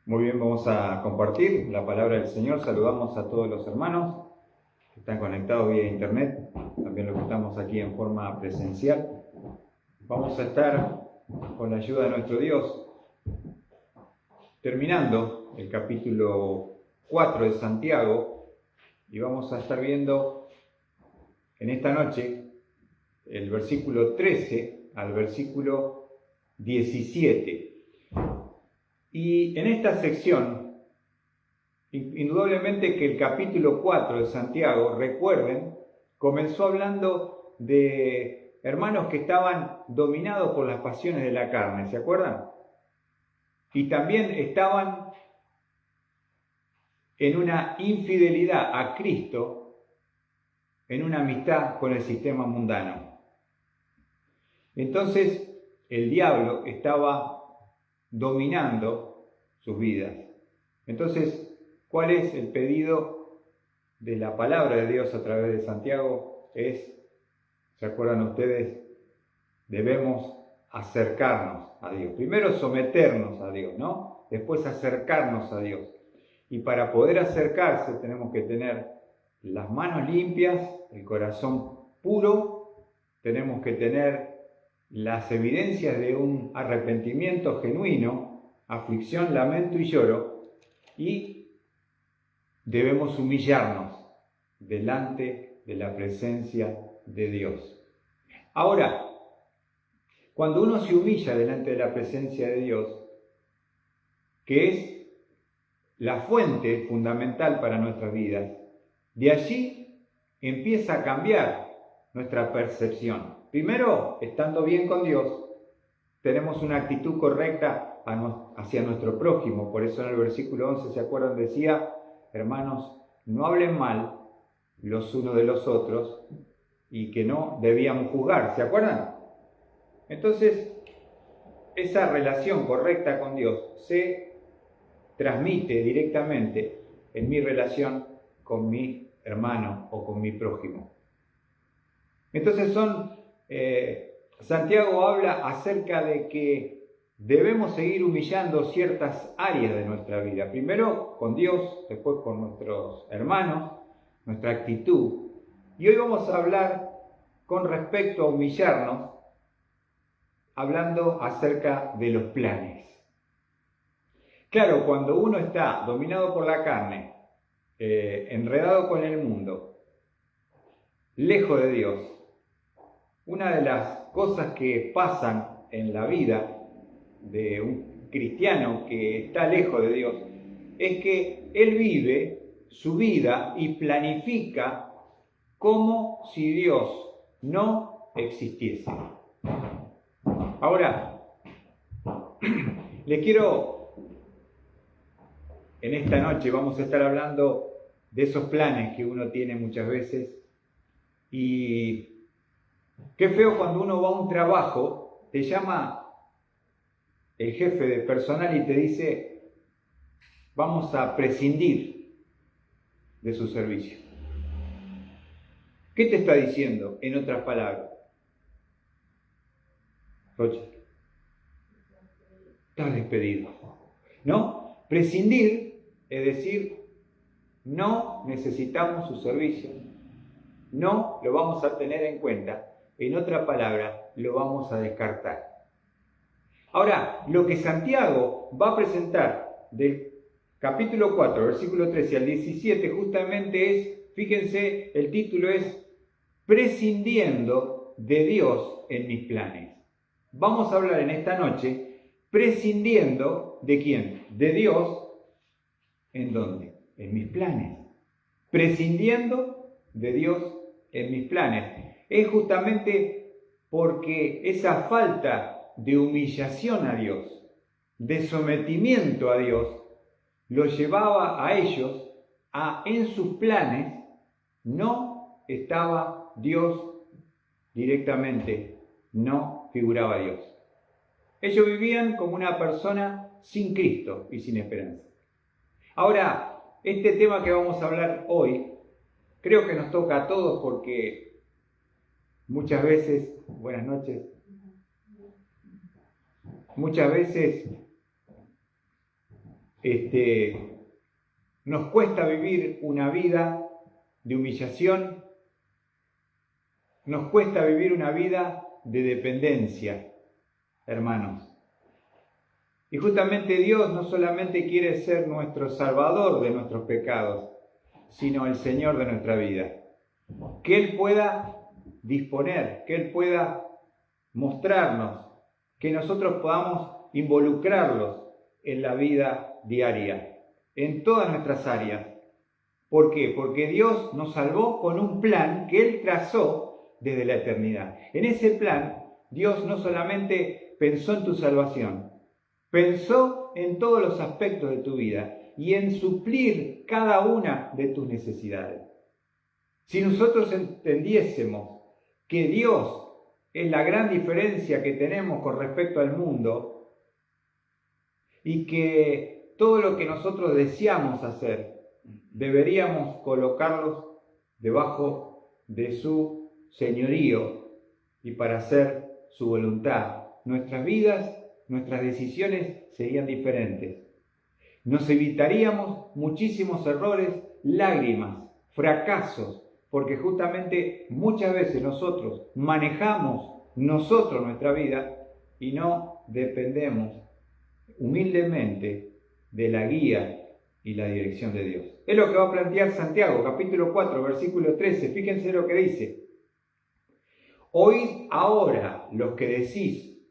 Muy bien, vamos a compartir la palabra del Señor. Saludamos a todos los hermanos que están conectados vía internet, también los que estamos aquí en forma presencial. Vamos a estar, con la ayuda de nuestro Dios, terminando el capítulo 4 de Santiago, y vamos a estar viendo en esta noche el versículo 13 al versículo 17. Y en esta sección, indudablemente que el capítulo 4 de Santiago, recuerden, comenzó hablando de hermanos que estaban dominados por las pasiones de la carne, ¿se acuerdan? Y también estaban en una infidelidad a Cristo, en una amistad con el sistema mundano. Entonces, el diablo estaba dominando sus vidas. Entonces, ¿cuál es el pedido de la palabra de Dios a través de Santiago? ¿Se acuerdan ustedes? Debemos acercarnos a Dios. Primero someternos a Dios, ¿no? Después acercarnos a Dios. Y para poder acercarse tenemos que tener las manos limpias, el corazón puro, tenemos que tener las evidencias de un arrepentimiento genuino, aflicción, lamento y lloro, y debemos humillarnos delante de la presencia de Dios. Ahora, cuando uno se humilla delante de la presencia de Dios, que es la fuente fundamental para nuestras vidas, de allí empieza a cambiar nuestra percepción. Primero, estando bien con Dios, tenemos una actitud correcta hacia nuestro prójimo. Por eso en el versículo 11, ¿se acuerdan? Decía, hermanos, no hablen mal los unos de los otros y que no debíamos juzgar, ¿se acuerdan? Entonces, esa relación correcta con Dios se transmite directamente en mi relación con mi hermano o con mi prójimo. Entonces Santiago habla acerca de que debemos seguir humillando ciertas áreas de nuestra vida. Primero con Dios, después con nuestros hermanos, nuestra actitud. Y hoy vamos a hablar con respecto a humillarnos, hablando acerca de los planes. Claro, cuando uno está dominado por la carne, enredado con el mundo, lejos de Dios, una de las cosas que pasan en la vida de un cristiano que está lejos de Dios es que él vive su vida y planifica como si Dios no existiese. Ahora, en esta noche vamos a estar hablando de esos planes que uno tiene muchas veces, y qué feo cuando uno va a un trabajo, te llama el jefe de personal y te dice, vamos a prescindir de su servicio. ¿Qué te está diciendo en otras palabras? Roche, estás despedido. ¿No? Prescindir es decir, no necesitamos su servicio, no lo vamos a tener en cuenta, en otra palabra, lo vamos a descartar. Ahora, lo que Santiago va a presentar del capítulo 4, versículo 13 al 17, justamente es, fíjense, el título es Prescindiendo de Dios en mis planes. Vamos a hablar en esta noche, prescindiendo ¿de quién? De Dios, ¿en dónde? En mis planes. Prescindiendo de Dios en mis planes. Es justamente porque esa falta de humillación a Dios, de sometimiento a Dios, los llevaba a ellos en sus planes no estaba Dios directamente, no figuraba Dios. Ellos vivían como una persona sin Cristo y sin esperanza. Ahora, este tema que vamos a hablar hoy, creo que nos toca a todos porque muchas veces, buenas noches, muchas veces nos cuesta vivir una vida de humillación, nos cuesta vivir una vida de dependencia, hermanos. Y justamente Dios no solamente quiere ser nuestro Salvador de nuestros pecados, sino el Señor de nuestra vida. Que Él pueda disponer, que Él pueda mostrarnos, que nosotros podamos involucrarlos en la vida diaria, en todas nuestras áreas. ¿Por qué? Porque Dios nos salvó con un plan que Él trazó desde la eternidad. En ese plan, Dios no solamente pensó en tu salvación, pensó en todos los aspectos de tu vida y en suplir cada una de tus necesidades. Si nosotros entendiésemos que Dios es la gran diferencia que tenemos con respecto al mundo y que todo lo que nosotros deseamos hacer deberíamos colocarlos debajo de su señorío y para hacer su voluntad, nuestras vidas, nuestras decisiones serían diferentes. Nos evitaríamos muchísimos errores, lágrimas, fracasos, porque justamente muchas veces nosotros manejamos nuestra vida y no dependemos humildemente de la guía y la dirección de Dios. Es lo que va a plantear Santiago, capítulo 4, versículo 13. Fíjense lo que dice. Oíd ahora los que decís,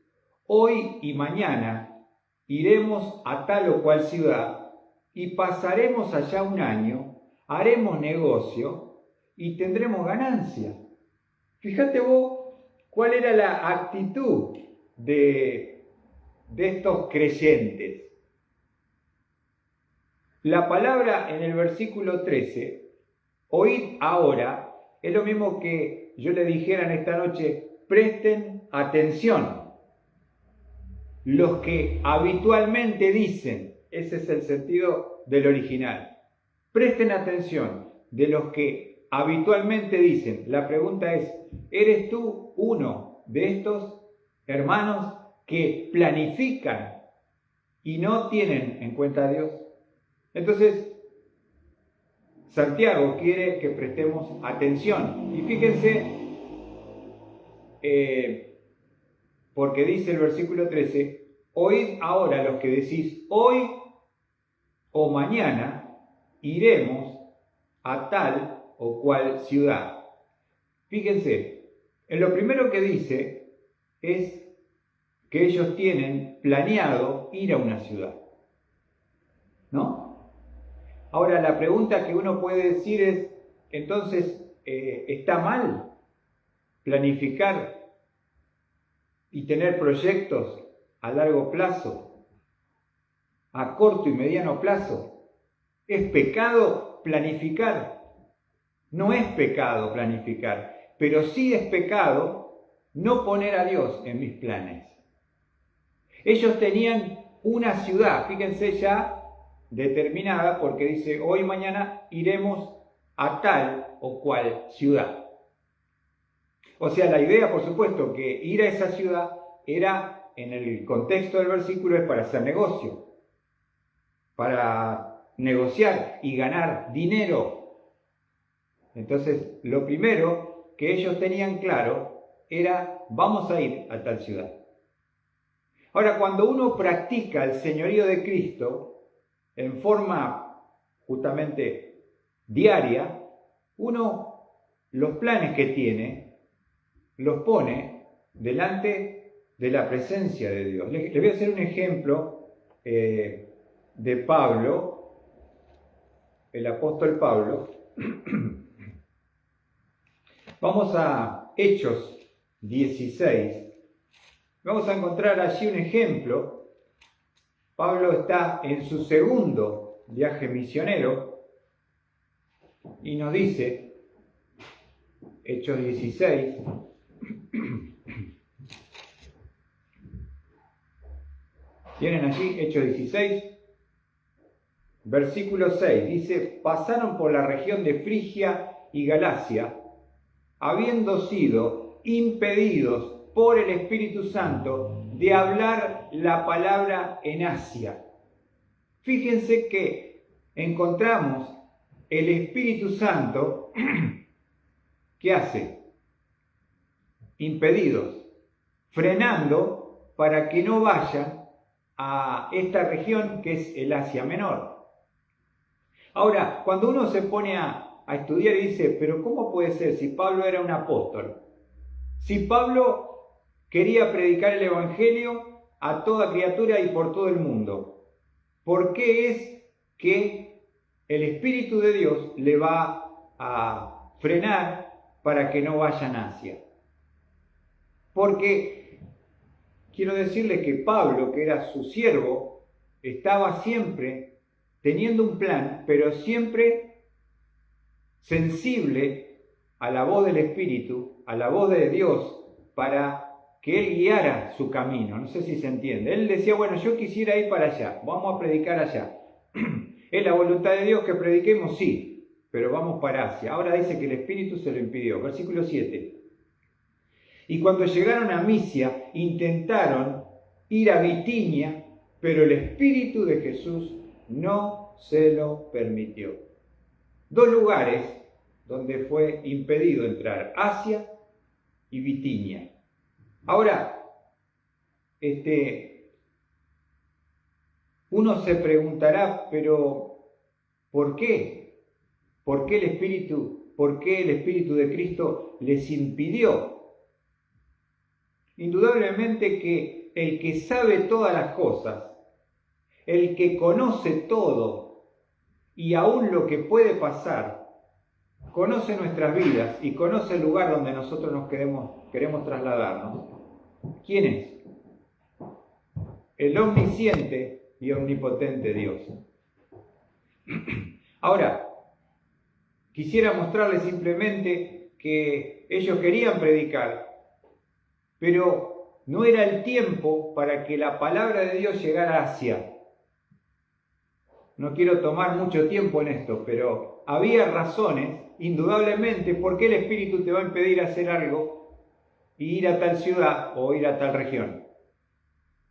hoy y mañana iremos a tal o cual ciudad y pasaremos allá un año, haremos negocio y tendremos ganancia. Fíjate vos cuál era la actitud de estos creyentes. La palabra en el versículo 13, oíd ahora, es lo mismo que yo le dijera en esta noche, presten atención. Los que habitualmente dicen, ese es el sentido del original. Presten atención de los que habitualmente dicen. La pregunta es, ¿eres tú uno de estos hermanos que planifican y no tienen en cuenta a Dios? Entonces, Santiago quiere que prestemos atención. Y fíjense, porque dice el versículo 13, oíd ahora los que decís, hoy o mañana iremos a tal o cual ciudad. Fíjense, en lo primero que dice es que ellos tienen planeado ir a una ciudad, ¿no? Ahora, la pregunta que uno puede decir es, entonces, ¿está mal planificar y tener proyectos a largo plazo, a corto y mediano plazo? ¿Es pecado planificar? No es pecado planificar, pero sí es pecado no poner a Dios en mis planes. Ellos tenían una ciudad, fíjense ya, determinada, porque dice, hoy y mañana iremos a tal o cual ciudad. O sea, la idea, por supuesto, que ir a esa ciudad era, en el contexto del versículo, es para hacer negocio, para negociar y ganar dinero. Entonces, lo primero que ellos tenían claro era, vamos a ir a tal ciudad. Ahora, cuando uno practica el señorío de Cristo, en forma justamente diaria, uno los planes que tiene los pone delante de la presencia de Dios. Les voy a hacer un ejemplo de Pablo, el apóstol Pablo. Vamos a Hechos 16. Vamos a encontrar allí un ejemplo. Pablo está en su segundo viaje misionero y nos dice, Hechos 16, ¿tienen allí Hechos 16? Versículo 6, dice, pasaron por la región de Frigia y Galacia, habiendo sido impedidos por el Espíritu Santo de hablar la palabra en Asia. Fíjense que encontramos el Espíritu Santo, ¿qué hace? Impedidos, frenando para que no vayan a esta región que es el Asia Menor. Ahora, cuando uno se pone a estudiar y dice, pero ¿cómo puede ser si Pablo era un apóstol? Si Pablo quería predicar el Evangelio a toda criatura y por todo el mundo, ¿por qué es que el Espíritu de Dios le va a frenar para que no vayan a Asia? Porque quiero decirles que Pablo, que era su siervo, estaba siempre teniendo un plan, pero siempre sensible a la voz del Espíritu, a la voz de Dios, para que él guiara su camino. No sé si se entiende. Él decía, bueno, yo quisiera ir para allá, vamos a predicar allá. ¿Es la voluntad de Dios que prediquemos? Sí, pero vamos para Asia. Ahora dice que el Espíritu se lo impidió. Versículo 7. Y cuando llegaron a Misia, intentaron ir a Bitinia, pero el Espíritu de Jesús no se lo permitió. Dos lugares donde fue impedido entrar, Asia y Bitinia. Ahora, uno se preguntará, pero ¿por qué? ¿Por qué el Espíritu de Cristo les impidió? Indudablemente que el que sabe todas las cosas, el que conoce todo y aún lo que puede pasar, conoce nuestras vidas y conoce el lugar donde nosotros nos queremos trasladarnos. ¿Quién es? El omnisciente y omnipotente Dios. Ahora, quisiera mostrarles simplemente que ellos querían predicar, pero no era el tiempo para que la palabra de Dios llegara a Asia. No quiero tomar mucho tiempo en esto, pero había razones, indudablemente, por qué el Espíritu te va a impedir hacer algo y ir a tal ciudad o ir a tal región.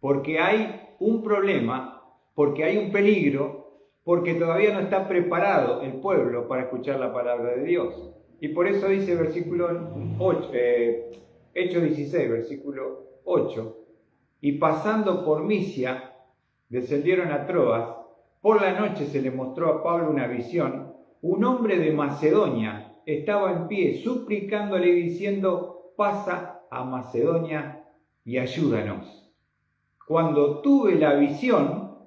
Porque hay un problema, porque hay un peligro, porque todavía no está preparado el pueblo para escuchar la palabra de Dios. Y por eso dice versículo 8, Hechos 16, versículo 8, y pasando por Misia, descendieron a Troas. Por la noche se le mostró a Pablo una visión. Un hombre de Macedonia estaba en pie, suplicándole y diciendo, pasa a Macedonia y ayúdanos. Cuando tuve la visión,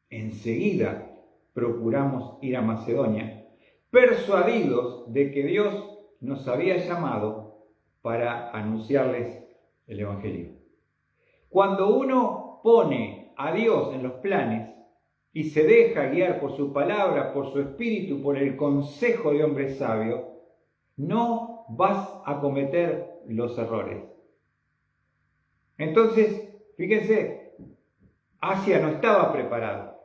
enseguida procuramos ir a Macedonia, persuadidos de que Dios nos había llamado para anunciarles el Evangelio. Cuando uno pone a Dios en los planes y se deja guiar por su palabra, por su espíritu, por el consejo de hombres sabios, no vas a cometer los errores. Entonces, fíjense, Asia no estaba preparada.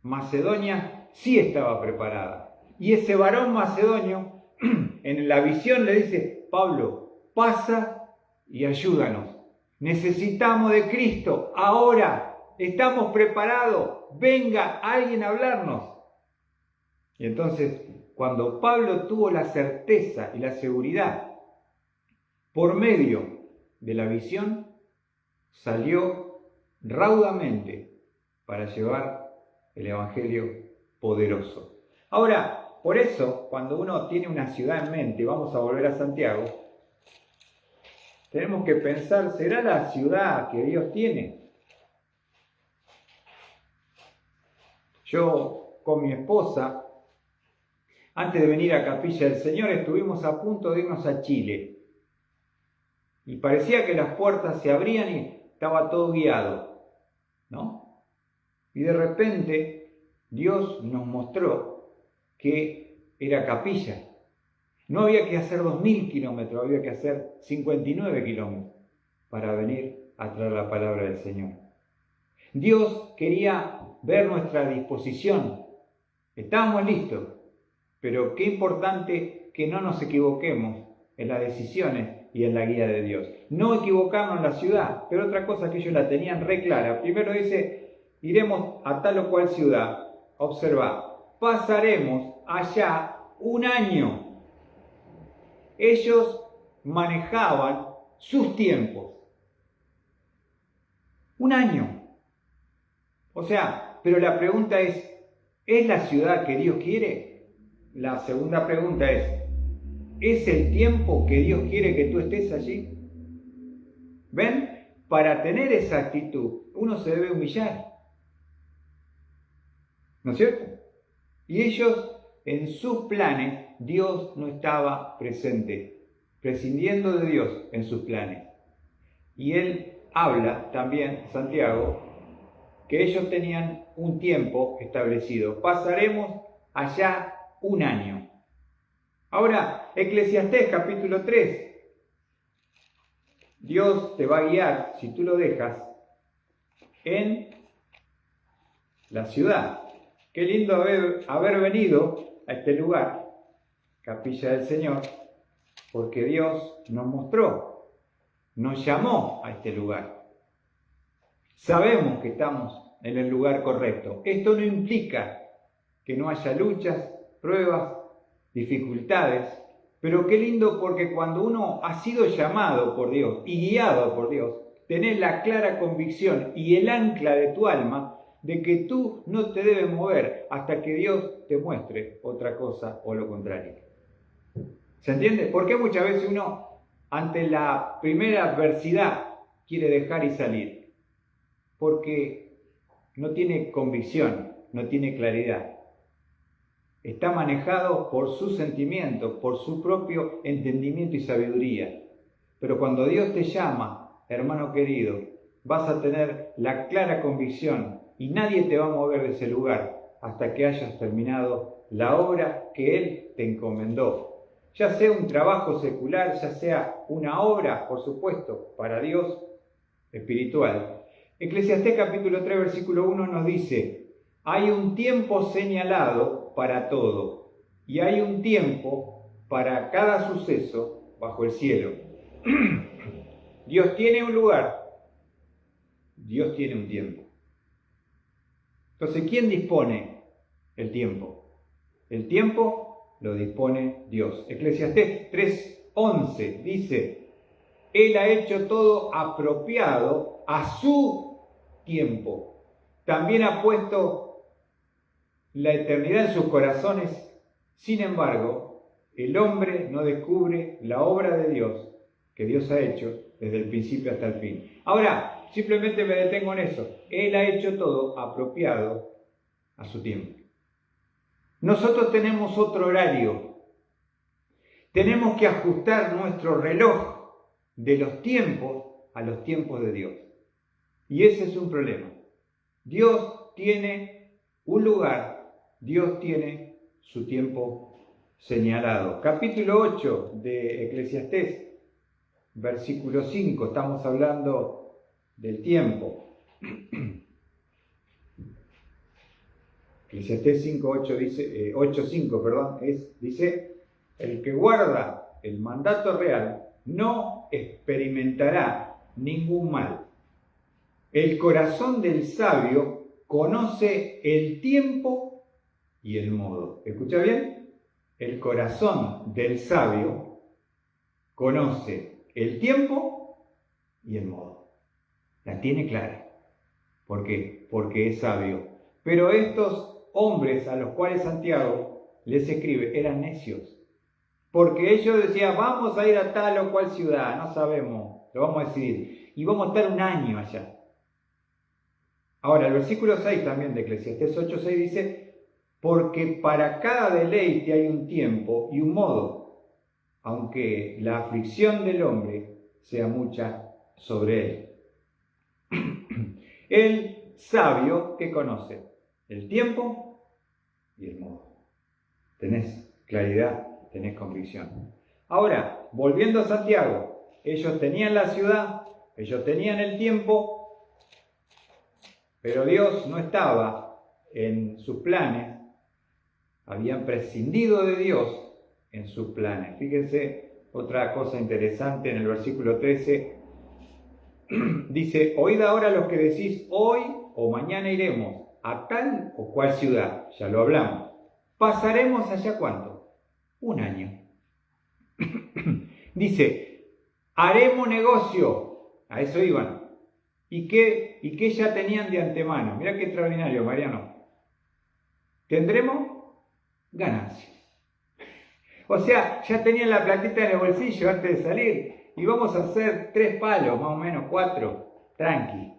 Macedonia sí estaba preparada. Y ese varón macedonio, en la visión le dice, Pablo, pasa y ayúdanos. Necesitamos de Cristo ahora. Estamos preparados. Venga alguien a hablarnos. Y entonces, cuando Pablo tuvo la certeza y la seguridad, por medio de la visión, salió raudamente para llevar el Evangelio poderoso. Ahora, por eso, cuando uno tiene una ciudad en mente, vamos a volver a Santiago, tenemos que pensar, ¿será la ciudad que Dios tiene? Yo, con mi esposa, antes de venir a Capilla del Señor, estuvimos a punto de irnos a Chile. Y parecía que las puertas se abrían y estaba todo guiado, ¿no? Y de repente, Dios nos mostró que era Capilla. No había que hacer 2000 kilómetros, había que hacer 59 kilómetros para venir a traer la palabra del Señor. Dios quería ver nuestra disposición. Estábamos listos, pero qué importante que no nos equivoquemos en las decisiones y en la guía de Dios. No equivocarnos en la ciudad, pero otra cosa que ellos la tenían re clara. Primero dice, iremos a tal o cual ciudad, observa, pasaremos allá un año. Ellos manejaban sus tiempos. Un año. O sea, pero la pregunta ¿es la ciudad que Dios quiere? La segunda pregunta ¿es el tiempo que Dios quiere que tú estés allí? ¿Ven? Para tener esa actitud, uno se debe humillar. ¿No es cierto? Y ellos, en sus planes, Dios no estaba presente, prescindiendo de Dios en sus planes. Y él habla también, Santiago, que ellos tenían un tiempo establecido. Pasaremos allá un año. Ahora, Eclesiastés capítulo 3. Dios te va a guiar, si tú lo dejas, en la ciudad. Qué lindo haber venido a este lugar, Capilla del Señor, porque Dios nos mostró, nos llamó a este lugar. Sabemos que estamos en el lugar correcto. Esto no implica que no haya luchas, pruebas, dificultades, pero qué lindo porque cuando uno ha sido llamado por Dios y guiado por Dios, tenés la clara convicción y el ancla de tu alma de que tú no te debes mover hasta que Dios te muestre otra cosa o lo contrario. ¿Se entiende? ¿Por qué muchas veces uno, ante la primera adversidad, quiere dejar y salir? Porque no tiene convicción, no tiene claridad. Está manejado por sus sentimientos, por su propio entendimiento y sabiduría. Pero cuando Dios te llama, hermano querido, vas a tener la clara convicción y nadie te va a mover de ese lugar hasta que hayas terminado la obra que Él te encomendó. Ya sea un trabajo secular, ya sea una obra, por supuesto, para Dios espiritual. Eclesiastés capítulo 3, versículo 1 nos dice: hay un tiempo señalado para todo, y hay un tiempo para cada suceso bajo el cielo. Dios tiene un lugar, Dios tiene un tiempo. Entonces, ¿quién dispone el tiempo? El tiempo lo dispone Dios. Eclesiastés 3:11 dice: Él ha hecho todo apropiado a su tiempo. También ha puesto la eternidad en sus corazones. Sin embargo, el hombre no descubre la obra de Dios que Dios ha hecho desde el principio hasta el fin. Ahora, simplemente me detengo en eso. Él ha hecho todo apropiado a su tiempo. Nosotros tenemos otro horario. Tenemos que ajustar nuestro reloj de los tiempos a los tiempos de Dios. Y ese es un problema. Dios tiene un lugar, Dios tiene su tiempo señalado. Capítulo 8 de Eclesiastés, versículo 5, estamos hablando del tiempo. Eclesiastés 5:8 dice, 8:5, dice: el que guarda el mandato real no experimentará ningún mal. El corazón del sabio conoce el tiempo y el modo. ¿Escucha bien? El corazón del sabio conoce el tiempo y el modo. La tiene clara. ¿Por qué? Porque es sabio. Pero estos hombres a los cuales Santiago les escribe eran necios. Porque ellos decían: vamos a ir a tal o cual ciudad, no sabemos, lo vamos a decidir. Y vamos a estar un año allá. Ahora, el versículo 6 también de Eclesiastés 8:6 dice: porque para cada deleite hay un tiempo y un modo, aunque la aflicción del hombre sea mucha sobre él. El sabio que conoce el tiempo y el modo. Tenés claridad, tenés convicción. Ahora, volviendo a Santiago, ellos tenían la ciudad, ellos tenían el tiempo, pero Dios no estaba en sus planes, habían prescindido de Dios en sus planes. Fíjense otra cosa interesante en el versículo 13, dice: oíd ahora los que decís, hoy o mañana iremos a tal o cual ciudad, ya lo hablamos. ¿Pasaremos allá cuánto? Un año. Dice, haremos negocio, a eso iban. ¿Y qué ya tenían de antemano? Mirá qué extraordinario, Mariano. Tendremos ganancias. O sea, ya tenían la platita en el bolsillo antes de salir. Y vamos a hacer 3 palos, más o menos 4, tranqui.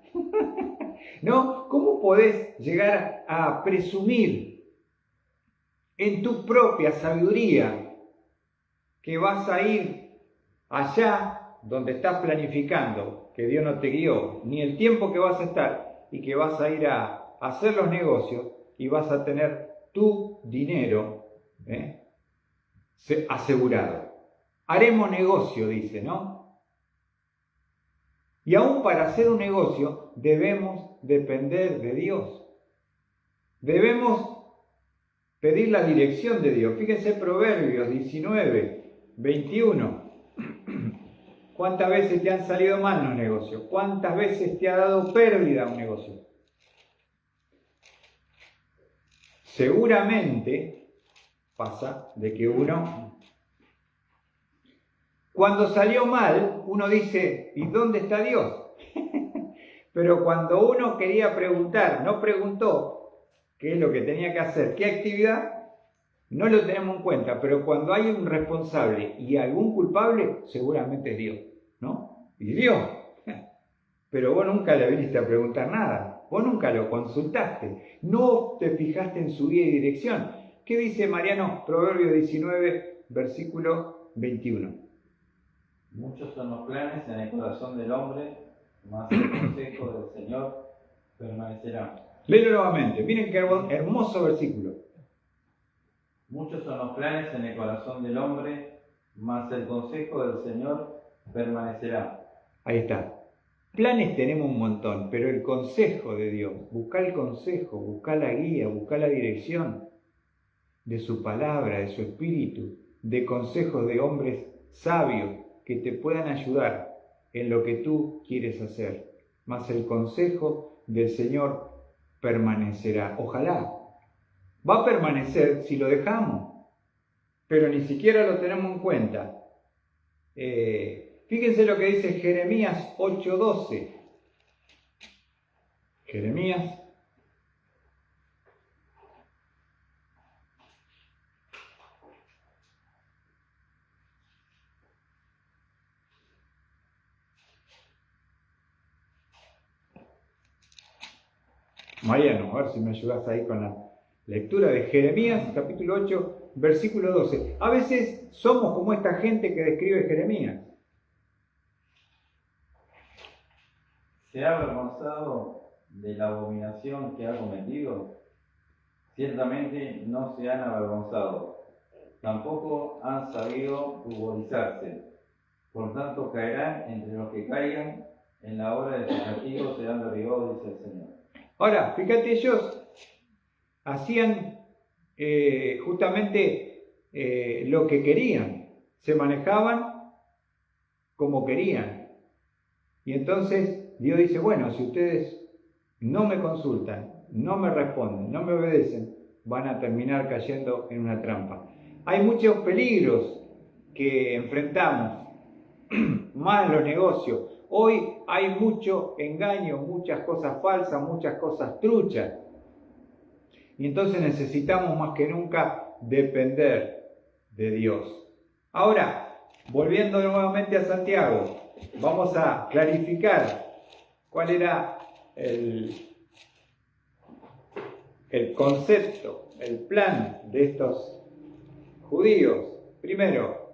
¿No? ¿Cómo podés llegar a presumir en tu propia sabiduría que vas a ir allá donde estás planificando, que Dios no te guió, ni el tiempo que vas a estar, y que vas a ir a hacer los negocios y vas a tener tu dinero asegurado? Haremos negocio, dice, ¿no? Y aún para hacer un negocio debemos depender de Dios. Debemos pedir la dirección de Dios. Fíjense Proverbios 19, 21. ¿Cuántas veces te han salido mal los negocios? ¿Cuántas veces te ha dado pérdida un negocio? Seguramente pasa de que cuando salió mal, uno dice, ¿y dónde está Dios? Pero cuando uno quería preguntar, no preguntó qué es lo que tenía que hacer, qué actividad, no lo tenemos en cuenta. Pero cuando hay un responsable y algún culpable, seguramente es Dios, ¿no? Y Dios. Pero vos nunca le viniste a preguntar nada, vos nunca lo consultaste, no te fijaste en su guía y dirección. ¿Qué dice Mariano? Proverbio 19, versículo 21. Muchos son los planes en el corazón del hombre, mas el consejo del Señor permanecerá. Léelo nuevamente, miren qué hermoso versículo. Muchos son los planes en el corazón del hombre, mas el consejo del Señor permanecerá. Ahí está. Planes tenemos un montón, pero el consejo de Dios, buscar el consejo, buscar la guía, buscar la dirección de su palabra, de su espíritu, de consejos de hombres sabios que te puedan ayudar en lo que tú quieres hacer. Mas el consejo del Señor permanecerá. Ojalá. Va a permanecer si lo dejamos, pero ni siquiera lo tenemos en cuenta. Fíjense lo que dice Jeremías 8:12. Jeremías. Mariano, a ver si me ayudas ahí con la lectura de Jeremías, capítulo 8, versículo 12. A veces somos como esta gente que describe Jeremías. ¿Se ha avergonzado de la abominación que ha cometido? Ciertamente no se han avergonzado, tampoco han sabido ruborizarse. Por tanto caerán entre los que caigan, en la hora de su castigo serán derribados, dice el Señor. Ahora, fíjate, ellos hacían justamente lo que querían, se manejaban como querían. Y entonces Dios dice, bueno, si ustedes no me consultan, no me responden, no me obedecen, van a terminar cayendo en una trampa. Hay muchos peligros que enfrentamos, más en los negocios. Hoy hay mucho engaño, muchas cosas falsas, muchas cosas truchas. Y entonces necesitamos más que nunca depender de Dios. Ahora, volviendo nuevamente a Santiago, vamos a clarificar cuál era el concepto, el plan de estos judíos. Primero,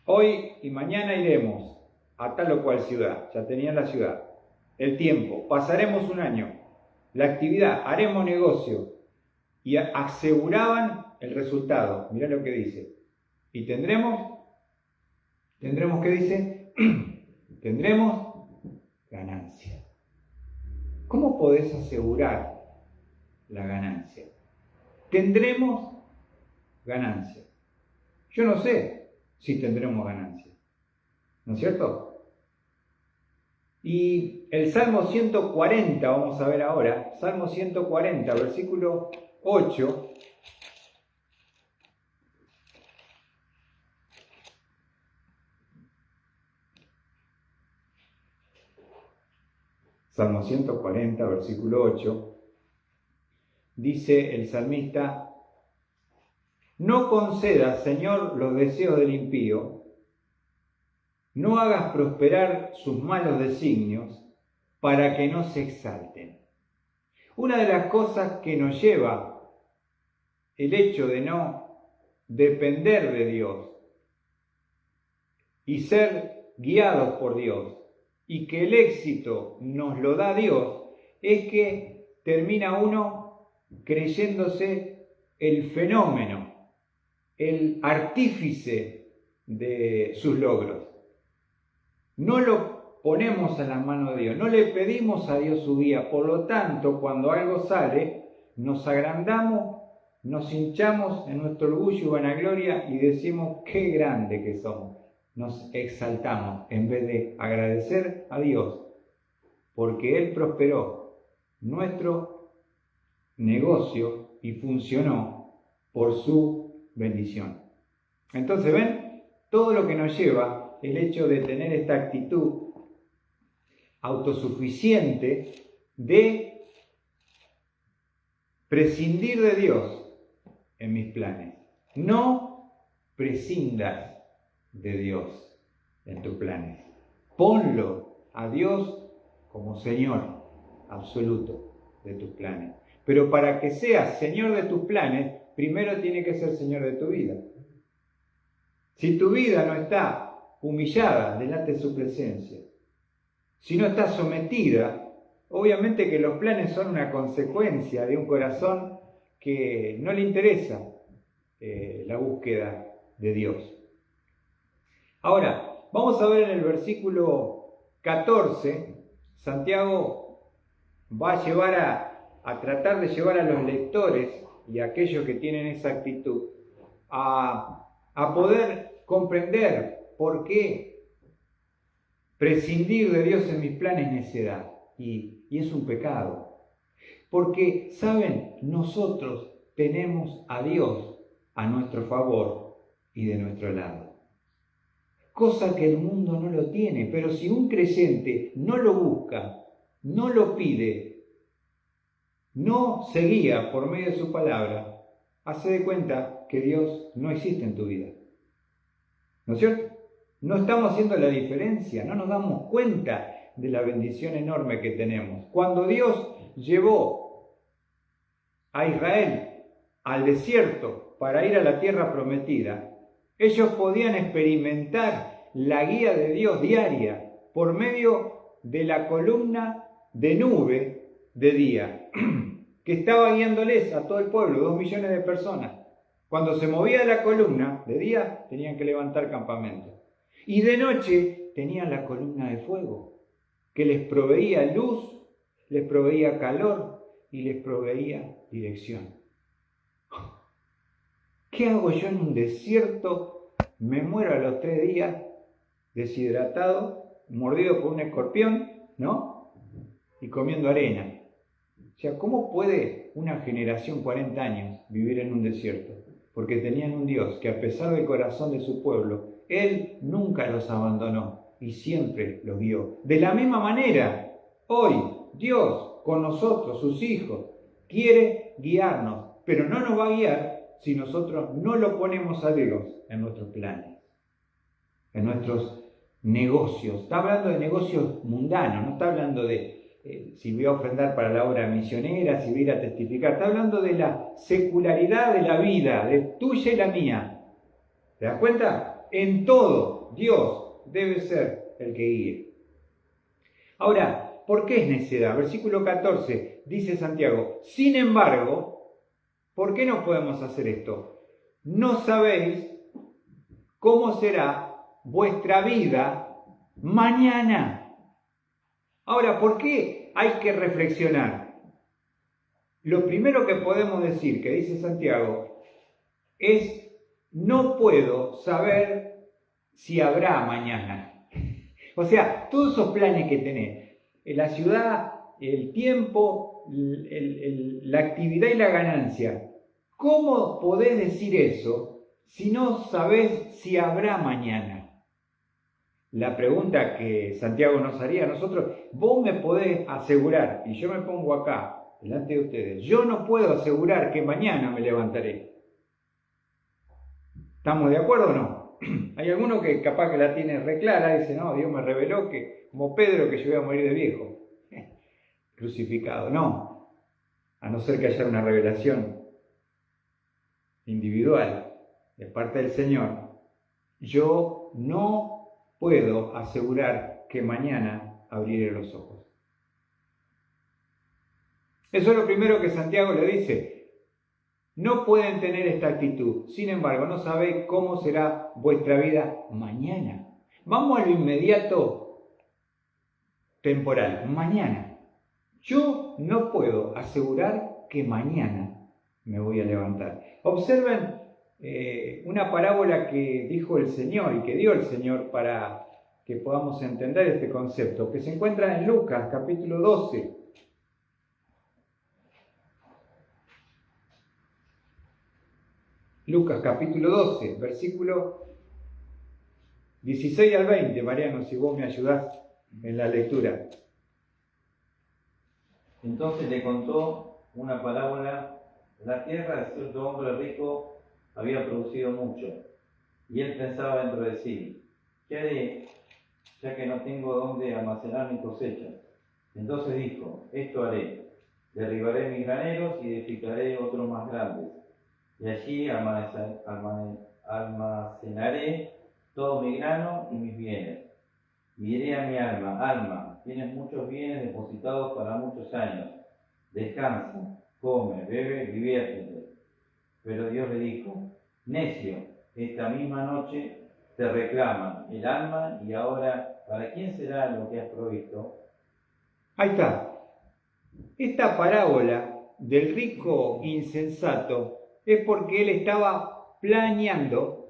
hoy y mañana iremos a tal o cual ciudad, ya tenían la ciudad. El tiempo, pasaremos un año. La actividad, haremos negocio. Y aseguraban el resultado. Mirá lo que dice. Y tendremos, ¿qué dice? Tendremos ganancia. ¿Cómo podés asegurar la ganancia? Tendremos ganancia. Yo no sé si tendremos ganancia, ¿no es cierto? Y el Salmo 140, vamos a ver ahora, Salmo 140, versículo 8. Salmo 140, versículo 8, dice el salmista: no concedas, Señor, los deseos del impío, no hagas prosperar sus malos designios, para que no se exalten. Una de las cosas que nos lleva el hecho de no depender de Dios y ser guiados por Dios, y que el éxito nos lo da Dios, es que termina uno creyéndose el fenómeno, el artífice de sus logros. No lo ponemos en las manos de Dios, no le pedimos a Dios su guía, por lo tanto, cuando algo sale, nos agrandamos, nos hinchamos en nuestro orgullo y vanagloria y decimos qué grande que somos. Nos exaltamos en vez de agradecer a Dios porque Él prosperó nuestro negocio y funcionó por su bendición. Entonces, ¿ven? Todo lo que nos lleva el hecho de tener esta actitud autosuficiente de prescindir de Dios en mis planes. No prescindas de Dios en tus planes. Ponlo a Dios como Señor absoluto de tus planes. Pero para que seas Señor de tus planes, primero tiene que ser Señor de tu vida. Si tu vida no está humillada delante de su presencia, si no está sometida, obviamente que los planes son una consecuencia de un corazón que no le interesa la búsqueda de Dios. Ahora, vamos a ver en el versículo 14, Santiago va a llevar a tratar de llevar a los lectores y a aquellos que tienen esa actitud a poder comprender por qué prescindir de Dios en mis planes es necedad y es un pecado. Porque, ¿saben? Nosotros tenemos a Dios a nuestro favor y de nuestro lado. Cosa que el mundo no lo tiene, pero si un creyente no lo busca, no lo pide, no se guía por medio de su palabra, hace de cuenta que Dios no existe en tu vida. ¿No es cierto? No estamos haciendo la diferencia, no nos damos cuenta de la bendición enorme que tenemos. Cuando Dios llevó a Israel al desierto para ir a la tierra prometida, ellos podían experimentar la guía de Dios diaria por medio de la columna de nube de día, que estaba guiándoles a todo el pueblo, 2 millones de personas. Cuando se movía la columna de día, tenían que levantar campamento. Y de noche tenían la columna de fuego, que les proveía luz, les proveía calor y les proveía dirección. ¿Qué hago yo en un desierto? Me muero a los 3 días, deshidratado, mordido por un escorpión, ¿no? Y comiendo arena. O sea, ¿cómo puede una generación, 40 años, vivir en un desierto? Porque tenían un Dios que, a pesar del corazón de su pueblo, Él nunca los abandonó y siempre los guió. De la misma manera, hoy Dios con nosotros, sus hijos, quiere guiarnos, pero no nos va a guiar si nosotros no lo ponemos a Dios en nuestros planes, en nuestros negocios. Está hablando de negocios mundanos, no está hablando de si voy a ofrendar para la obra misionera, si voy a ir a testificar. Está hablando de la secularidad de la vida, de tuya y la mía. ¿Te das cuenta? En todo, Dios debe ser el que guíe. Ahora, ¿por qué es necedad? Versículo 14, dice Santiago: sin embargo, ¿por qué no podemos hacer esto? No sabéis cómo será vuestra vida mañana. Ahora, ¿por qué hay que reflexionar? Lo primero que podemos decir, que dice Santiago, es: no puedo saber si habrá mañana. O sea, todos esos planes que tenés, la ciudad, el tiempo, la actividad y la ganancia, ¿cómo podés decir eso si no sabés si habrá mañana? La pregunta que Santiago nos haría a nosotros, vos me podés asegurar, y yo me pongo acá, delante de ustedes, yo no puedo asegurar que mañana me levantaré. ¿Estamos de acuerdo o no? Hay alguno que capaz que la tiene re clara, dice, no, Dios me reveló que, como Pedro, que yo iba a morir de viejo, crucificado. No, a no ser que haya una revelación individual de parte del Señor, yo no puedo asegurar que mañana abriré los ojos. Eso es lo primero que Santiago le dice. No pueden tener esta actitud, sin embargo, no sabéis cómo será vuestra vida mañana. Vamos a lo inmediato temporal, mañana. Yo no puedo asegurar que mañana me voy a levantar. Observen una parábola que dijo el Señor y que dio el Señor para que podamos entender este concepto, que se encuentra en Lucas capítulo 12. Lucas capítulo 12, versículo 16 al 20. Mariano, si vos me ayudás en la lectura. Entonces le contó una parábola. La tierra de cierto hombre rico había producido mucho, y él pensaba dentro de sí, ¿qué haré, ya que no tengo dónde almacenar mi cosecha? Entonces dijo, esto haré, derribaré mis graneros y edificaré otros más grandes, y allí almacenaré todo mi grano y mis bienes. Y diré a mi alma, alma, tienes muchos bienes depositados para muchos años, descansa, come, bebe, diviértete. Pero Dios le dijo, necio, esta misma noche te reclaman el alma, y ahora, ¿para quién será lo que has provisto? Ahí está. Esta parábola del rico insensato es porque él estaba planeando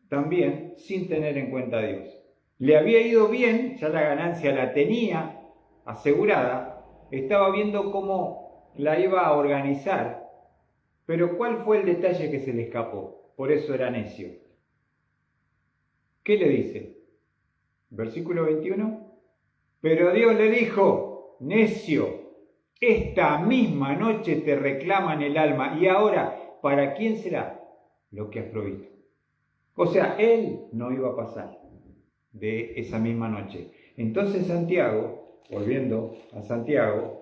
también sin tener en cuenta a Dios. Le había ido bien, ya la ganancia la tenía asegurada, estaba viendo cómo la iba a organizar, pero ¿cuál fue el detalle que se le escapó? Por eso era necio. ¿Qué le dice? Versículo 21. Pero Dios le dijo, necio, esta misma noche te reclaman el alma, y ahora, ¿para quién será lo que has provisto? O sea, él no iba a pasar de esa misma noche. Entonces Santiago, volviendo a Santiago,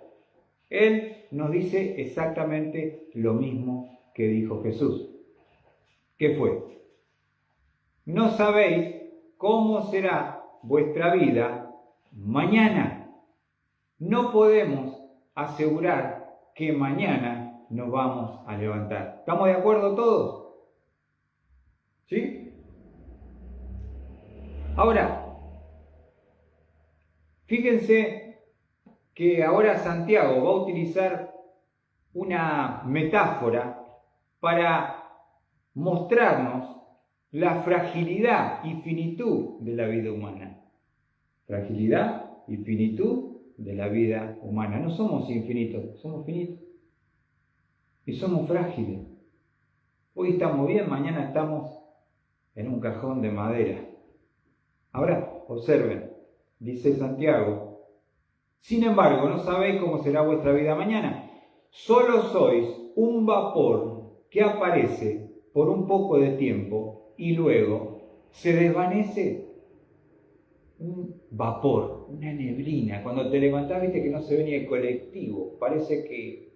él nos dice exactamente lo mismo que dijo Jesús. ¿Qué fue? No sabéis cómo será vuestra vida mañana. No podemos asegurar que mañana nos vamos a levantar. ¿Estamos de acuerdo todos? ¿Sí? Ahora, fíjense que ahora Santiago va a utilizar una metáfora para mostrarnos la fragilidad y finitud de la vida humana. Fragilidad y finitud de la vida humana. No somos infinitos, somos finitos. Y somos frágiles. Hoy estamos bien, mañana estamos en un cajón de madera. Ahora, observen, dice Santiago, sin embargo, no sabéis cómo será vuestra vida mañana. Solo sois un vapor que aparece por un poco de tiempo y luego se desvanece. Un vapor, una neblina. Cuando te levantás, viste que no se ve ni el colectivo. Parece que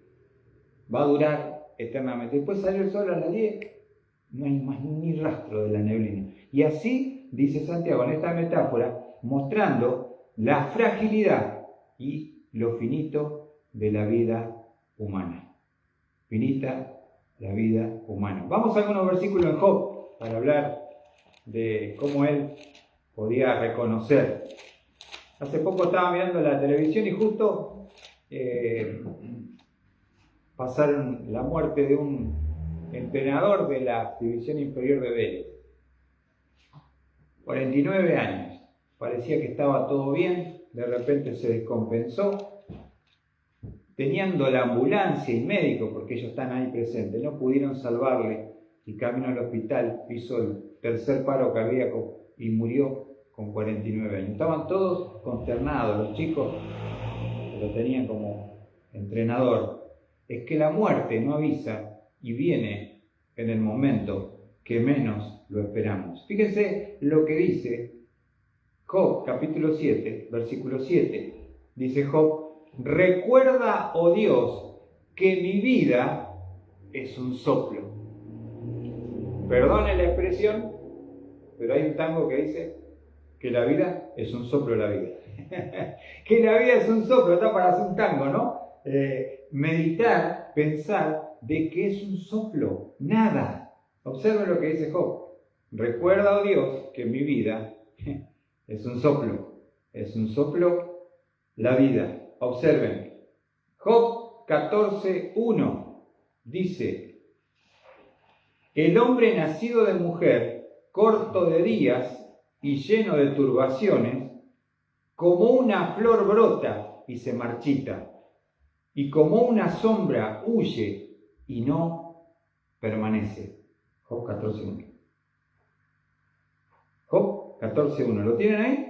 va a durar eternamente. Después salió el sol a las 10, no hay más ni rastro de la neblina. Y así, dice Santiago en esta metáfora, mostrando la fragilidad y lo finito de la vida humana. Finita la vida humana. Vamos a algunos versículos en Job para hablar de cómo él podía reconocer. Hace poco estaba mirando la televisión y justo pasaron la muerte de un entrenador de la división inferior de Vélez. 49 años. parecía que estaba todo bien, de repente se descompensó. Teniendo la ambulancia y médico, porque ellos están ahí presentes, no pudieron salvarle y camino al hospital hizo el tercer paro cardíaco y murió con 49 años. Estaban todos consternados, los chicos lo tenían como entrenador. Es que la muerte no avisa y viene en el momento que menos lo esperamos. Fíjense lo que dice Job, capítulo 7, versículo 7. Dice Job: recuerda, oh Dios, que mi vida es un soplo. Perdone la expresión, pero hay un tango que dice que la vida es un soplo, la vida. Que la vida es un soplo, está para hacer un tango, ¿no? Meditar, pensar de que es un soplo, nada. Observen lo que dice Job. Recuerda, oh Dios, que mi vida es un soplo la vida. Observen, Job 14:1 dice: el hombre nacido de mujer, corto de días y lleno de turbaciones, como una flor brota y se marchita, y como una sombra huye y no permanece. Job 14:1. Job 14:1. ¿Lo tienen ahí?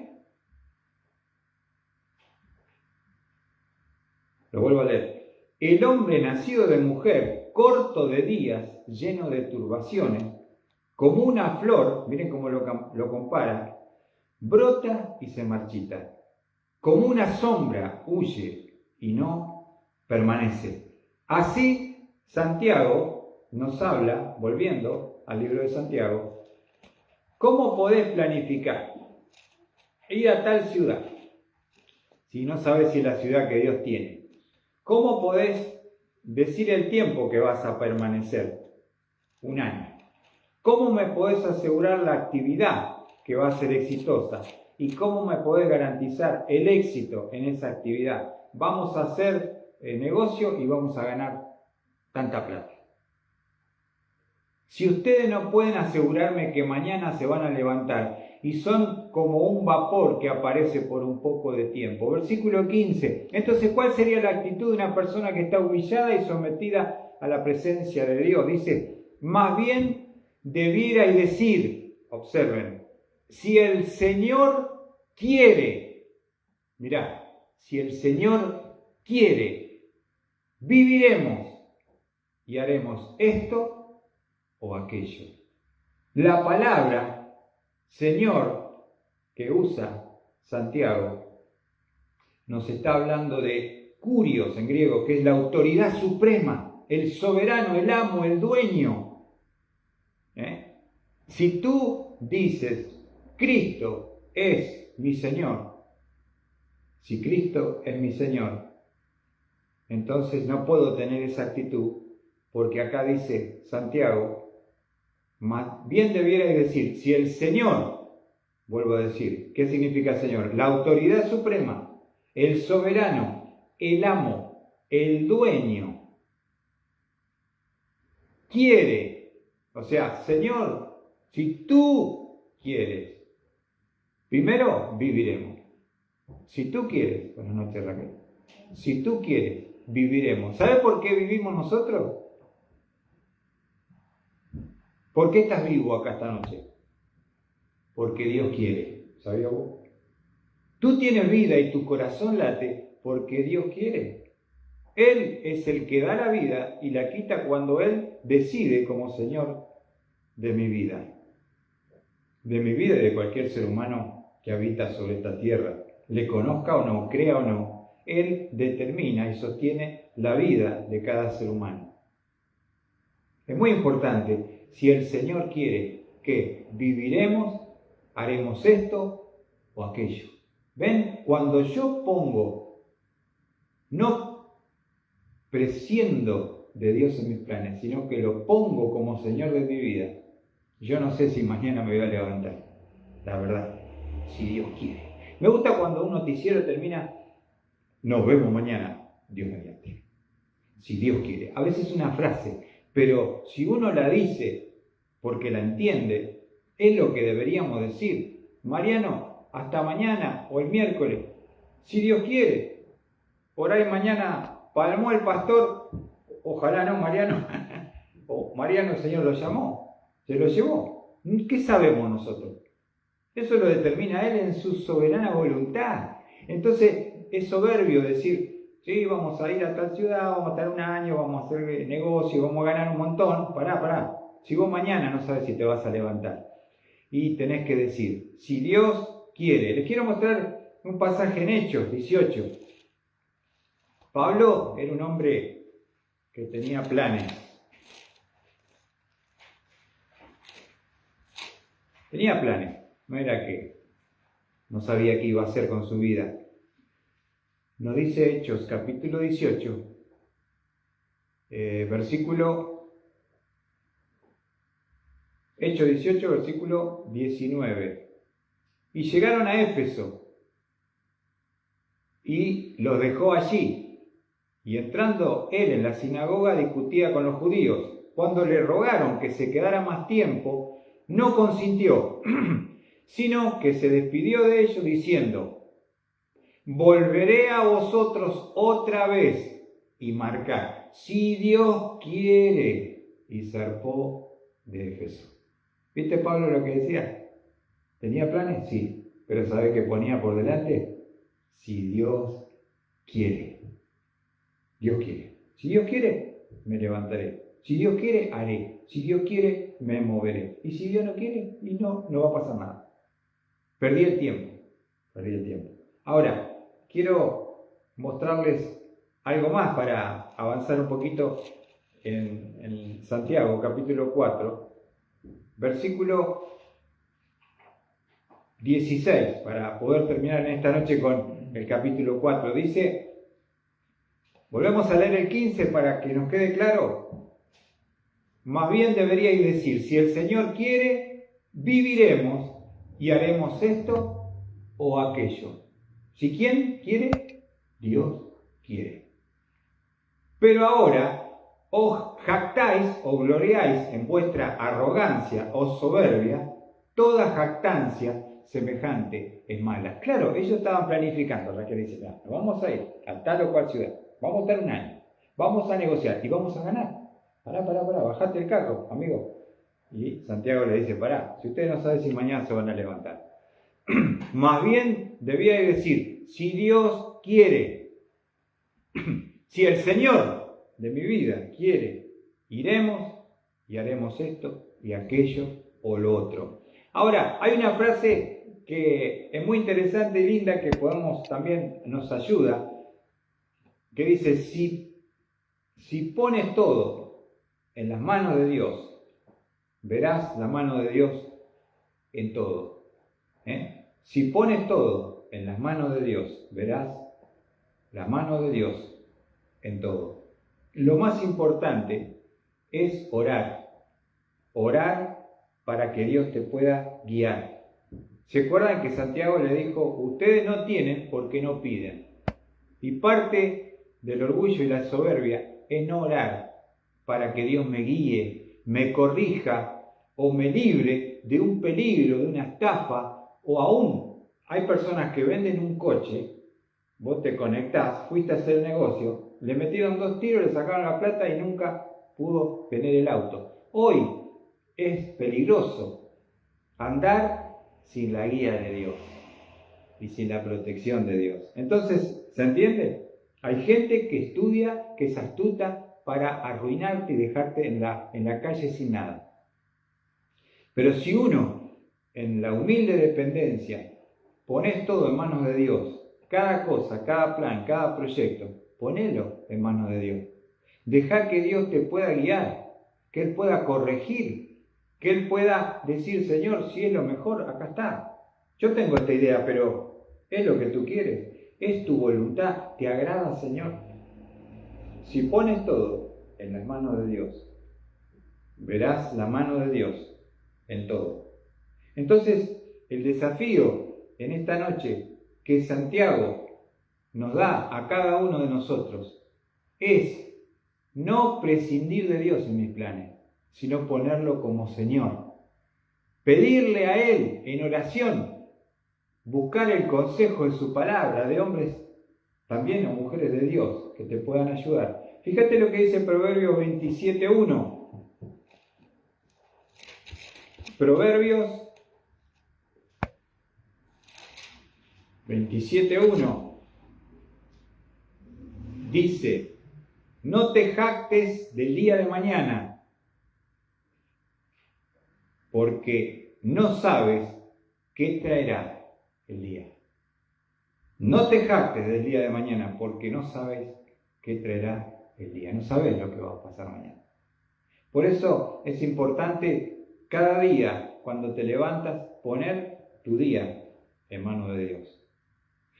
Lo vuelvo a leer. El hombre nacido de mujer, corto de días, lleno de turbaciones, como una flor, miren cómo lo compara, brota y se marchita. Como una sombra huye y no permanece. Así, Santiago nos habla, volviendo al libro de Santiago, ¿cómo podés planificar ir a tal ciudad si no sabes si es la ciudad que Dios tiene? ¿Cómo podés decir el tiempo que vas a permanecer? 1 año. ¿Cómo me podés asegurar la actividad que va a ser exitosa? ¿Y cómo me podés garantizar el éxito en esa actividad? Vamos a hacer negocio y vamos a ganar tanta plata. Si ustedes no pueden asegurarme que mañana se van a levantar y son como un vapor que aparece por un poco de tiempo. Versículo 15. Entonces, ¿cuál sería la actitud de una persona que está humillada y sometida a la presencia de Dios? Dice, más bien debiera y decir, observen, si el Señor quiere, mirá, si el Señor quiere, viviremos y haremos esto o aquello. La palabra Señor que usa Santiago nos está hablando de kurios en griego, que es la autoridad suprema, el soberano, el amo, el dueño. Si tú dices, Cristo es mi Señor, si Cristo es mi Señor, entonces no puedo tener esa actitud, porque acá dice Santiago, más bien debiera decir, si el Señor, vuelvo a decir, ¿qué significa Señor? La autoridad suprema, el soberano, el amo, el dueño, quiere, o sea, Señor, si tú quieres, primero viviremos. Si tú quieres, buenas noches Raquel, si tú quieres, viviremos. ¿Sabes por qué vivimos nosotros? ¿Por qué estás vivo acá esta noche? Porque Dios quiere. ¿Sabías vos? Tú tienes vida y tu corazón late porque Dios quiere. Él es el que da la vida y la quita cuando Él decide como Señor de mi vida. De mi vida y de cualquier ser humano que habita sobre esta tierra. Le conozca o no, crea o no, Él determina y sostiene la vida de cada ser humano. Es muy importante. Si el Señor quiere que viviremos, haremos esto o aquello. ¿Ven? Cuando yo pongo, no prescindo de Dios en mis planes, sino que lo pongo como Señor de mi vida, yo no sé si mañana me voy a levantar. La verdad, si Dios quiere. Me gusta cuando un noticiero termina, nos vemos mañana, Dios mediante. Si Dios quiere. A veces es una frase, pero si uno la dice porque la entiende, es lo que deberíamos decir. Mariano, hasta mañana o el miércoles, si Dios quiere. Por ahí mañana palmó el pastor, ojalá no Mariano, o Mariano el Señor lo llamó, se lo llevó. ¿Qué sabemos nosotros? Eso lo determina Él en su soberana voluntad. Entonces es soberbio decir, sí, vamos a ir a tal ciudad, vamos a estar un año, vamos a hacer negocio, vamos a ganar un montón. Pará. Si vos mañana no sabes si te vas a levantar. Y tenés que decir, si Dios quiere. Les quiero mostrar un pasaje en Hechos 18. Pablo era un hombre que tenía planes. Tenía planes. No era que no sabía qué iba a hacer con su vida. Nos dice Hechos capítulo 18, Hechos 18, versículo 19. Y llegaron a Éfeso y los dejó allí. Y entrando él en la sinagoga discutía con los judíos. Cuando le rogaron que se quedara más tiempo, no consintió, sino que se despidió de ellos diciendo, volveré a vosotros otra vez, y marcar, si Dios quiere, y zarpó de Éfeso. ¿Viste Pablo lo que decía? ¿Tenía planes? Sí, pero ¿sabe qué ponía por delante? Si Dios quiere. Dios quiere. Si Dios quiere, me levantaré. Si Dios quiere, haré. Si Dios quiere, me moveré. Y si Dios no quiere, y no va a pasar nada. Perdí el tiempo. Ahora, quiero mostrarles algo más para avanzar un poquito en Santiago, capítulo 4, versículo 16, para poder terminar en esta noche con el capítulo 4. Dice, volvemos a leer el 15 para que nos quede claro. Más bien deberíais decir, si el Señor quiere, viviremos y haremos esto o aquello. Si quién quiere, Dios quiere. Pero ahora os jactáis o gloriáis en vuestra arrogancia o soberbia, toda jactancia semejante es mala. Claro, ellos estaban planificando, Raquel dice, no, vamos a ir a tal o cual ciudad, vamos a estar un año, vamos a negociar y vamos a ganar. Pará, bajate el carro, amigo. Y Santiago le dice, pará, si ustedes no saben si mañana se van a levantar. Más bien debía decir, si Dios quiere, si el Señor de mi vida quiere, iremos y haremos esto y aquello o lo otro. Ahora, hay una frase que es muy interesante y linda que podemos también, nos ayuda, que dice, si pones todo en las manos de Dios, verás la mano de Dios en todo. Si pones todo en las manos de Dios, verás la mano de Dios en todo. Lo más importante es orar. Orar para que Dios te pueda guiar. ¿Se acuerdan que Santiago le dijo, ustedes no tienen porque no piden? Y parte del orgullo y la soberbia es no orar para que Dios me guíe, me corrija o me libre de un peligro, de una estafa, o aún hay personas que venden un coche, vos te conectás, fuiste a hacer el negocio, le metieron 2 tiros, le sacaron la plata y nunca pudo tener el auto. Hoy es peligroso andar sin la guía de Dios y sin la protección de Dios. Entonces, ¿se entiende? Hay gente que estudia, que es astuta para arruinarte y dejarte en la calle sin nada. Pero si uno, en la humilde dependencia, pones todo en manos de Dios, cada cosa, cada plan, cada proyecto, ponelo en manos de Dios. Deja que Dios te pueda guiar, que Él pueda corregir, que Él pueda decir, Señor, si es lo mejor, acá está. Yo tengo esta idea, pero es lo que tú quieres, es tu voluntad, ¿te agrada, Señor? Si pones todo en las manos de Dios, verás la mano de Dios en todo. Entonces, el desafío en esta noche que Santiago nos da a cada uno de nosotros es no prescindir de Dios en mis planes, sino ponerlo como Señor. Pedirle a Él en oración buscar el consejo de su palabra, de hombres también o mujeres de Dios que te puedan ayudar. Fíjate lo que dice Proverbios 27:1. Proverbios 27:1 dice: no te jactes del día de mañana, porque no sabes qué traerá el día. No te jactes del día de mañana, porque no sabes qué traerá el día. No sabes lo que va a pasar mañana. Por eso es importante cada día, cuando te levantas, poner tu día en manos de Dios.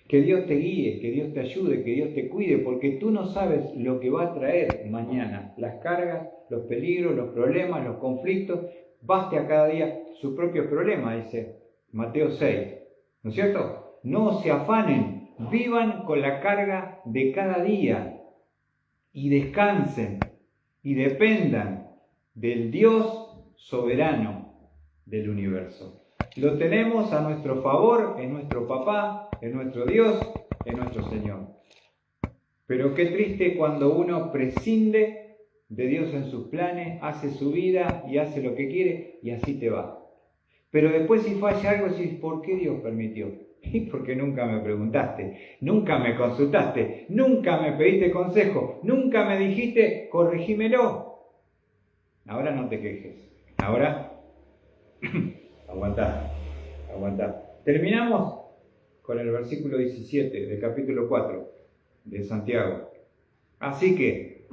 Que Dios te guíe, que Dios te ayude, que Dios te cuide, porque tú no sabes lo que va a traer mañana. Las cargas, los peligros, los problemas, los conflictos. Baste a cada día su propio problema, dice Mateo 6. ¿No es cierto? No se afanen, vivan con la carga de cada día y descansen y dependan del Dios soberano del universo. Lo tenemos a nuestro favor, en nuestro papá, en nuestro Dios, en nuestro Señor. Pero qué triste cuando uno prescinde de Dios en sus planes, hace su vida y hace lo que quiere y así te va. Pero después si falla algo, decís, ¿por qué Dios permitió? Y porque nunca me preguntaste, nunca me consultaste, nunca me pediste consejo, nunca me dijiste, corregímelo. Ahora no te quejes, ahora aguantá. Terminamos con el versículo 17 del capítulo 4 de Santiago. Así que,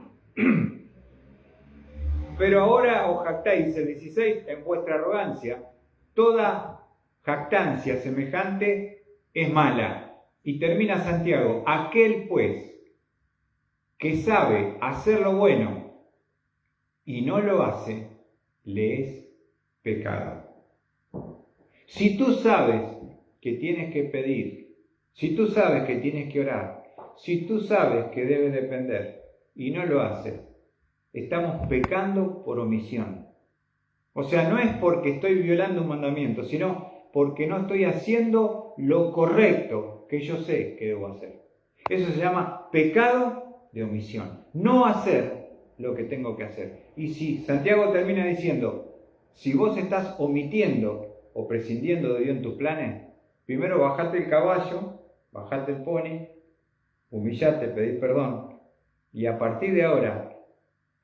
pero ahora os jactáis, el 16, en vuestra arrogancia. Toda jactancia semejante es mala. Y termina Santiago: aquel pues que sabe hacer lo bueno y no lo hace, le es pecado. Si tú sabes que tienes que pedir, si tú sabes que tienes que orar, si tú sabes que debes depender y no lo haces, estamos pecando por omisión. O sea, no es porque estoy violando un mandamiento, sino porque no estoy haciendo lo correcto que yo sé que debo hacer. Eso se llama pecado de omisión. No hacer lo que tengo que hacer. Y si Santiago termina diciendo, si vos estás omitiendo o prescindiendo de Dios en tus planes, primero bajate el caballo, bajate el pony, humillate, pedí perdón, y a partir de ahora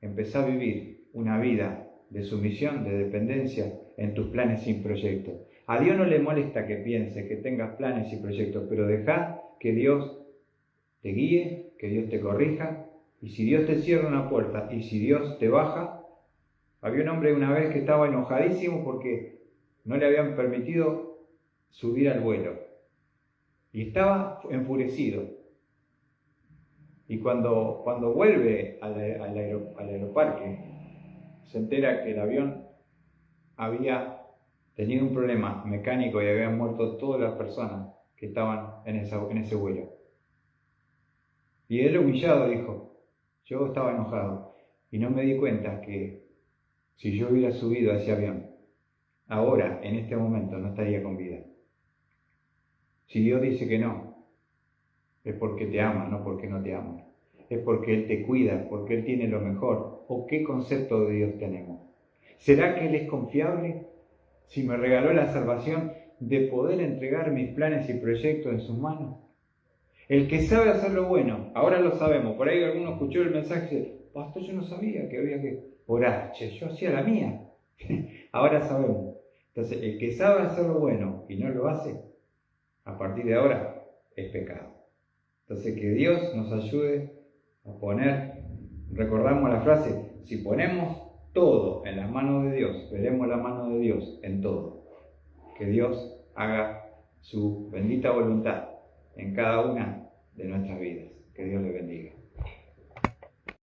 empezá a vivir una vida de sumisión, de dependencia en tus planes sin proyectos. A Dios no le molesta que pienses, que tengas planes y proyectos, pero deja que Dios te guíe, que Dios te corrija, y si Dios te cierra una puerta y si Dios te baja. Había un hombre una vez que estaba enojadísimo porque no le habían permitido subir al vuelo y estaba enfurecido. Y cuando vuelve al aeroparque, se entera que el avión había tenido un problema mecánico y habían muerto todas las personas que estaban en ese vuelo. Y él, humillado, dijo: yo estaba enojado y no me di cuenta que si yo hubiera subido a ese avión, ahora, en este momento, no estaría con vida. Si Dios dice que no, es porque te ama, no porque no te ama. Es porque Él te cuida, porque Él tiene lo mejor. ¿O qué concepto de Dios tenemos? ¿Será que Él es confiable? Si me regaló la salvación, de poder entregar mis planes y proyectos en sus manos. El que sabe hacer lo bueno, ahora lo sabemos. Por ahí alguno escuchó el mensaje y dice: pastor, yo no sabía que había que orar. Che, yo hacía la mía. Ahora sabemos. Entonces, el que sabe hacer lo bueno y no lo hace, a partir de ahora es pecado. Entonces, que Dios nos ayude a poner, recordamos la frase: si ponemos todo en las manos de Dios, veremos la mano de Dios en todo. Que Dios haga su bendita voluntad en cada una de nuestras vidas. Que Dios le bendiga.